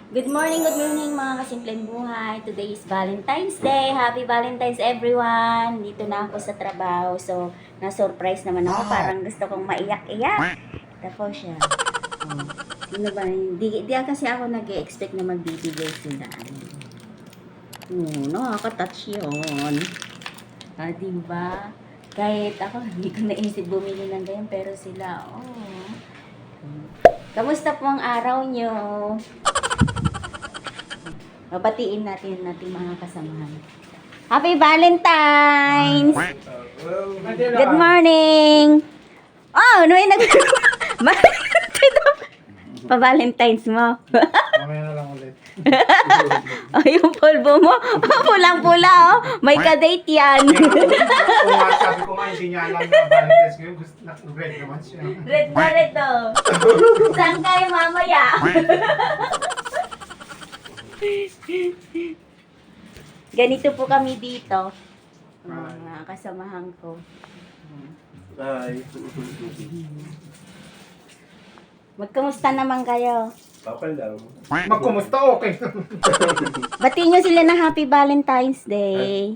Good morning mga kasimpleng buhay. Today is Valentine's Day. Happy Valentine's everyone. Dito na ako sa trabaho. So, na-surprise naman ako. Parang gusto kong maiyak-iyak. Tapos siya. Oh, sino ba? Di kasi ako nag-expect na magbibigay sila. Nakaka-touch yun. Diba? Kahit ako, hindi ko naisip bumili ng ganyan. Pero sila, Kamusta po ang araw nyo? Babatiin natin mga kasamahan. Happy Valentine's! Good morning! Oh, ano yung pa-Valentine's mo. Mamaya na lang ulit. Yung polvo mo, pulang-pula oh. May ka-date yan. Sabi ko nga, hindi niya alam na Valentine's ngayon. Gusto na red naman siya. Red na red oh. Saan kayo mamaya? Ganito po kami dito. Mga kasamahan ko. Hi. Magkamusta naman kayo? Okay lang. Magkumusta, okay. Batiin nyo sila ng Happy Valentine's Day.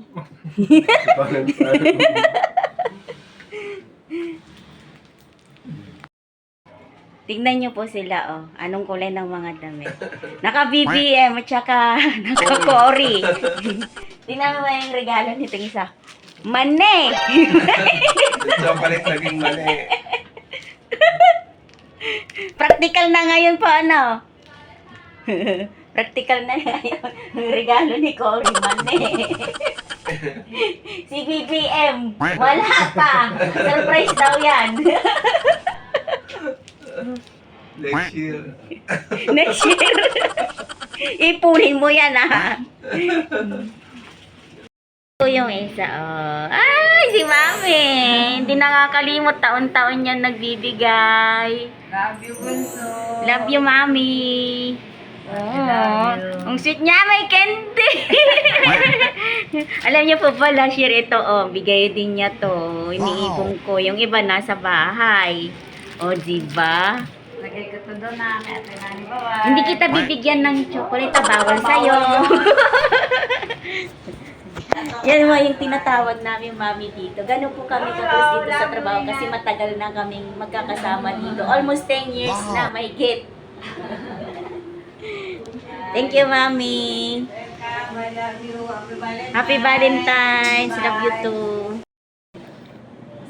Tingnan nyo po sila, oh. Anong kulay ng mga damit. Naka-BBM at saka naka-Cory. Tingnan mo ba yung regalo nitong isa? Mane! Ito palit naging mali. Practical na ngayon pa, ano? Practical na ngayon. Ang regalo ni Cory, Mane. Si BBM, wala pa. Surprise daw yan. Next year. Next year. Ipunin mo yan, ha? Ito yung isa, oh. Ay, si Mami. Hindi nakakalimot. Taon-taon yan nagbibigay. Love you, Bunso. Love you, Mami. Oh, ang sweet niya, may candy. Alam niyo po ba, last year ito, oh, bigay din niya to. Iniipon ko. Yung iba nasa bahay. O, diba? Lagay ko to doon namin at nani bawal. Hindi kita bibigyan ng chocolate, bawal sa'yo. Yan mo yung tinatawag namin mami dito. Ganun po kami kapos dito sa trabaho kasi matagal na kaming magkakasama dito. Almost 10 years na may hit. Thank you, mami. Welcome, I love you. Happy Valentine's. Happy Valentine's. Love you too.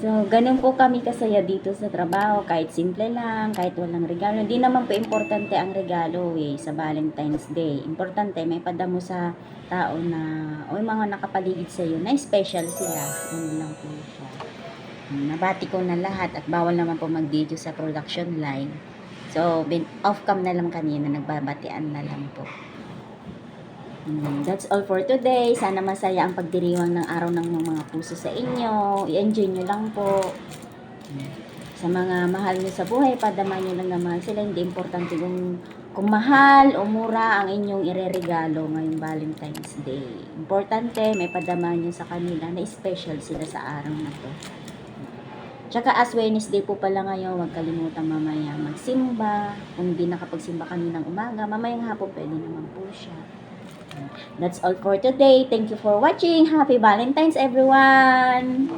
So, ganun po kami kasaya dito sa trabaho. Kahit simple lang, kahit walang regalo. Hindi naman po importante ang regalo sa Valentine's Day. Importante, may padamo sa tao na, o yung mga nakapaligid sa iyo, na special sila. Yun lang po siya. Nabati ko na lahat at bawal naman po mag-video sa production line. So, off-cam na lang kanina, nagbabatian na lang po. That's all for today. Sana masaya ang pagdiriwang ng araw ng mga puso sa inyo. I-enjoy nyo lang po. Sa mga mahal nyo sa buhay, padama nyo lang naman sila. Hindi importante kung mahal o mura ang inyong ireregalo ngayong Valentine's Day. Importante, may padama nyo sa kanila na special sila sa araw na to. Tsaka as Wednesday po pala ngayon, huwag kalimutan mamaya magsimba. Kung hindi nakapagsimba kaninang umaga, mamayang hapon pwede naman po siya. That's all for today. Thank you for watching. Happy Valentine's, everyone!